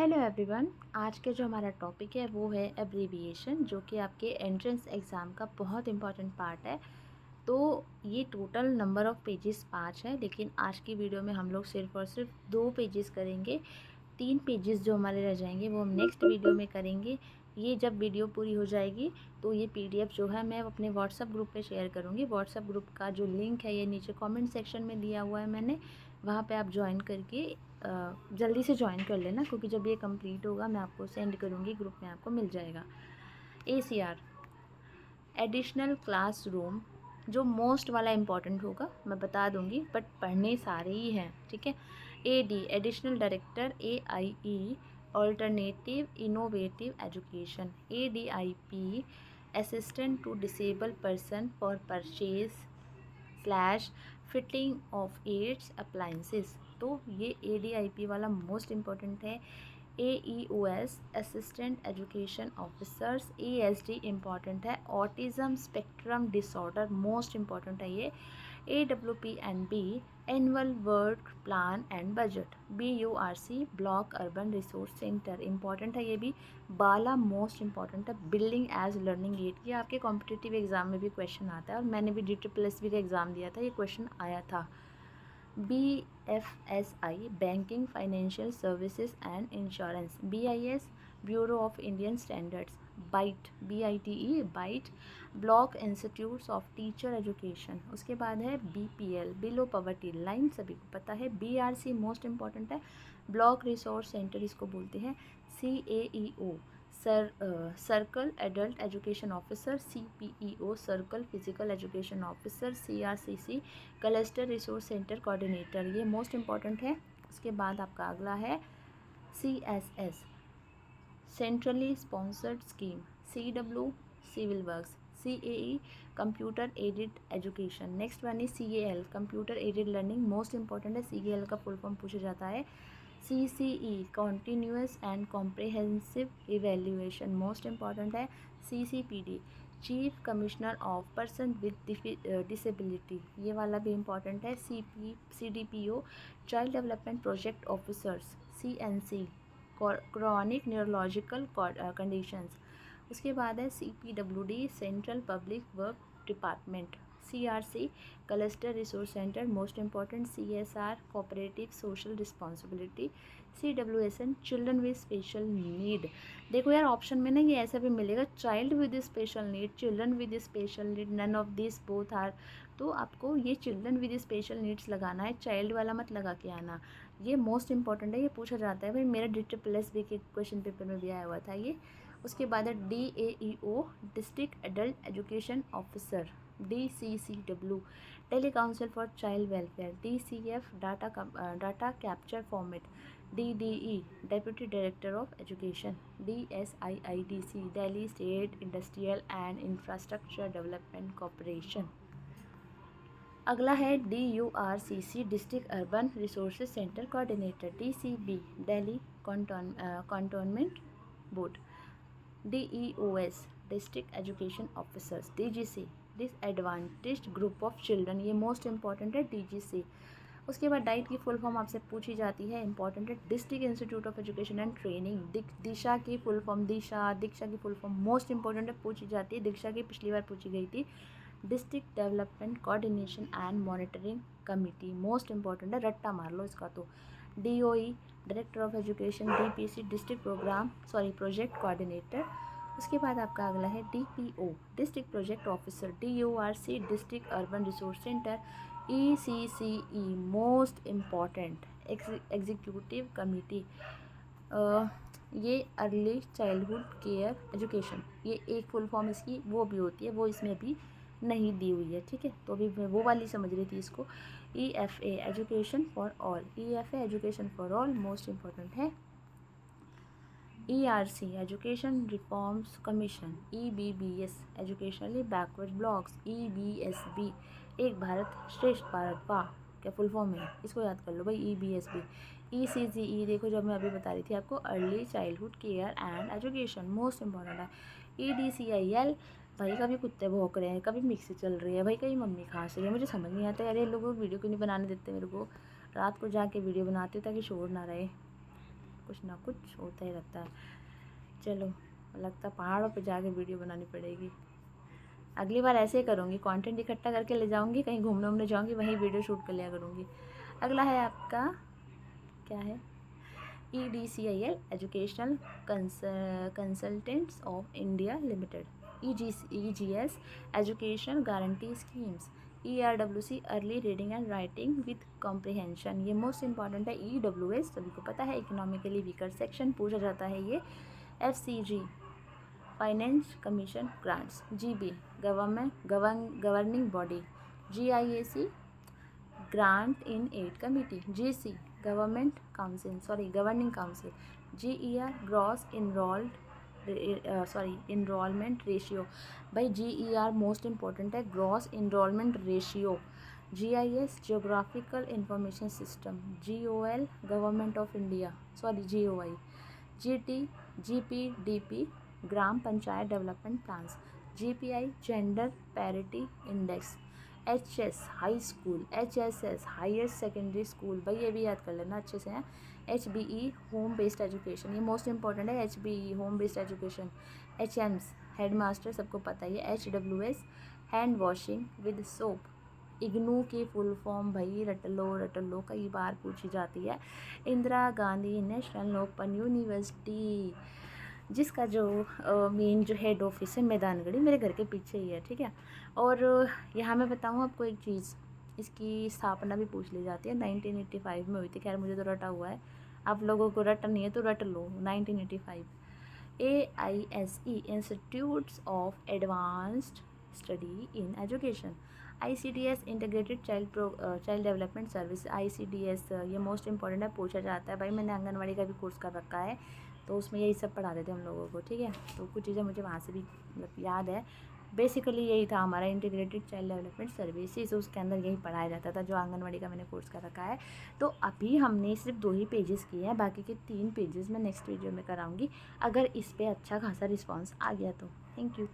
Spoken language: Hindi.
Hello everyone. आज के जो हमारा टॉपिक है वो है एब्रीविएशन, जो कि आपके एंट्रेंस एग्ज़ाम का बहुत इंपॉर्टेंट पार्ट है। तो ये टोटल नंबर ऑफ़ पेजेस 5 है, लेकिन आज की वीडियो में हम लोग सिर्फ और सिर्फ 2 पेजेस करेंगे। 3 पेजेस जो हमारे रह जाएंगे वो हम नेक्स्ट वीडियो में करेंगे। ये जब वीडियो पूरी हो जाएगी तो ये पीडीएफ जो है मैं अपने व्हाट्सएप ग्रुप पे शेयर करूँगी। व्हाट्सएप ग्रुप का जो लिंक है ये नीचे कमेंट सेक्शन में दिया हुआ है मैंने, वहाँ पे आप ज्वाइन करके जल्दी से ज्वाइन कर लेना, क्योंकि जब ये कंप्लीट होगा मैं आपको सेंड करूँगी, ग्रुप में आपको मिल जाएगा। ACR एडिशनल क्लासरूम, जो मोस्ट वाला इम्पॉर्टेंट होगा मैं बता दूंगी, बट पढ़ने सारे ही हैं, ठीक है। AD additional director AIE alternative innovative education. ADIP assistant to disable person for purchase slash fitting of aids appliances. तो ये ADIP वाला मोस्ट इम्पॉर्टेंट है। AEOS assistant education officers. ASD important है। Autism spectrum disorder most important है ये। AWP&B annual work plan and budget. BURC block urban resource centre important है ये भी। बाला मोस्ट इम्पॉर्टेंट है। बिल्डिंग एज लर्निंग एड, ये आपके कॉम्पिटिटिव एग्जाम में भी क्वेश्चन आता है, और मैंने भी DSSB का एग्ज़ाम दिया था, ये क्वेश्चन आया था। BFSI banking financial services and insurance. BIS bureau of Indian standards. BITE BITE block institutes of teacher education. उसके बाद है BPL बिलो पॉवर्टी लाइन, सभी को पता है। BRC मोस्ट इम्पॉर्टेंट है, ब्लॉक रिसोर्स सेंटर इसको बोलते हैं। CAEO circle adult education officer. CPEO circle physical education officer. CRCC cluster resource centre coordinator, ये मोस्ट इम्पॉर्टेंट है। उसके बाद आपका अगला है CSS centrally sponsored scheme. CW civil works. CAE computer aided education. Next one is CAL computer aided learning, most important है। CAL का फुल फॉर्म पूछा जाता है। CCE continuous and comprehensive evaluation, most important है। CCPD chief commissioner of person with disability, ये वाला भी इम्पॉर्टेंट है। CDPO child development project officers. CNC chronic neurological conditions. उसके बाद है CPWD central public work department. CRC cluster resource centre, most important. CSR cooperative social responsibility. CWSN children with special need. देखो यार, ऑप्शन में ना ये ऐसा भी मिलेगा, child with special need, children with special need, none of this both are. तो आपको ये चिल्ड्रन विद स्पेशल नीड्स लगाना है, चाइल्ड वाला मत लगा के आना। ये मोस्ट इंपॉर्टेंट है, ये पूछा जाता है भाई, मेरा DSSB के क्वेश्चन पेपर में भी आया हुआ था ये। उसके बाद है DAEO district adult education officer. DCCW tele council for child welfare. DCF data capture format. DDE deputy director of education. DSIIDC Delhi state industrial and infrastructure development corporation. अगला है DURCC district urban resources centre coordinator. DCB Delhi cantonment board. DEOS district education officers. DGC disadvantaged group of children, ये मोस्ट इंपॉर्टेंट है DGC। उसके बाद डाइट की फुल फॉर्म आपसे पूछी जाती है, इंपॉर्टेंट है। District institute of education and training. Disha की फुल फॉर्म, दीक्षा की फुल फॉर्म मोस्ट इंपॉर्टेंट है, पूछी जाती है। दीक्षा की पिछली बार पूछी गई थी। District development coordination and monitoring committee, most important है, रट्टा मार लो इसका तो। DOE director of education. DPC district project coordinator. उसके बाद आपका अगला है DPO district project officer. DURC district urban resource centre. ECCE most important executive committee. ये अर्ली चाइल्डहुड केयर एजुकेशन, ये एक फुल फॉर्म इसकी वो भी होती है, वो इसमें भी नहीं दी हुई है, ठीक है। तो अभी मैं वो वाली समझ रही थी इसको। EFA education for all. EFA education for all most important है। ERC education reforms commission. EBBS educationally backward blocks. EBSB एक भारत श्रेष्ठ भारत, वाह क्या फुल फॉर्म है, इसको याद कर लो भाई, EBSB। ECGE देखो, जब मैं अभी बता रही थी आपको, early childhood care and education, most important है। EDCIL भाई, कभी कुत्ते भौंक रहे हैं, कभी मिक्सी चल रही है भाई, कभी मम्मी खांस रही है, मुझे समझ नहीं आता यार ये लोग वीडियो क्यों नहीं बनाने देते मेरे को। रात को जाके वीडियो बनाते हो ताकि शोर ना रहे, कुछ ना कुछ होता ही रहता है। चलो, लगता है पहाड़ों पे जाके वीडियो बनानी पड़ेगी। अगली बार ऐसे ही करूँगी, कंटेंट इकट्ठा करके ले जाऊँगी, कहीं घूमने उमने जाऊँगी, वहीं वीडियो शूट कर लिया करूँगी। अगला है आपका, क्या है, EDCIL educational consultants of India limited, EGS education guarantee schemes, ERWC early reading and writing with comprehension. ये मोस्ट इंपॉर्टेंट है। EWS सभी को पता है, इकोनॉमिकली वीकर सेक्शन पूछा जाता है ये। FCG finance commission grants, GB governing body, GIAC grant in aid committee, GC government governing council, GER gross enrolment ratio. भाई GER मोस्ट इंपॉर्टेंट है, gross enrolment ratio. GIS geographical information system, GOL government of India, GOI, GPDP Gram Panchayat development plans, GPI gender parity index, HS high school, HSS higher secondary school, भाई ये भी याद कर लेना अच्छे से हैं। HBE होम बेस्ड एजुकेशन, ये मोस्ट इंपॉर्टेंट है, HBE home based education. HMS head master, सबको पता ही है। HWS hand washing with soap. IGNOU की फुल फॉर्म भाई रट लो, कई बार पूछी जाती है। Indira Gandhi national open university, जिसका जो मेन जो हेड ऑफिस है मैदानगढ़ी, मेरे घर के पीछे ही है, ठीक है। और यहाँ मैं बताऊँ आपको एक चीज़, इसकी स्थापना भी पूछ ली जाती है, 1985 में हुई थी। खैर मुझे तो रटा हुआ है, आप लोगों को रटा नहीं है तो रट लो, 1985। AISE institutes of advanced study in education. ICDS integrated child development service, ICDS ये मोस्ट इंपॉर्टेंट है, पूछा जाता है। भाई मैंने आंगनवाड़ी का भी कोर्स कर रखा है, तो उसमें यही सब पढ़ाते थे हम लोगों को, ठीक है। तो कुछ चीज़ें मुझे वहाँ से भी मतलब याद है। बेसिकली यही था हमारा इंटीग्रेटेड चाइल्ड डेवलपमेंट सर्विसेज, उसके अंदर यही पढ़ाया जाता था जो आंगनवाड़ी का मैंने कोर्स कर रखा है। तो अभी हमने सिर्फ 2 ही पेजेस किए हैं, बाकी के 3 पेजेस मैं नेक्स्ट वीडियो में कराऊंगी, अगर इस पर अच्छा खासा रिस्पॉन्स आ गया तो। Thank you.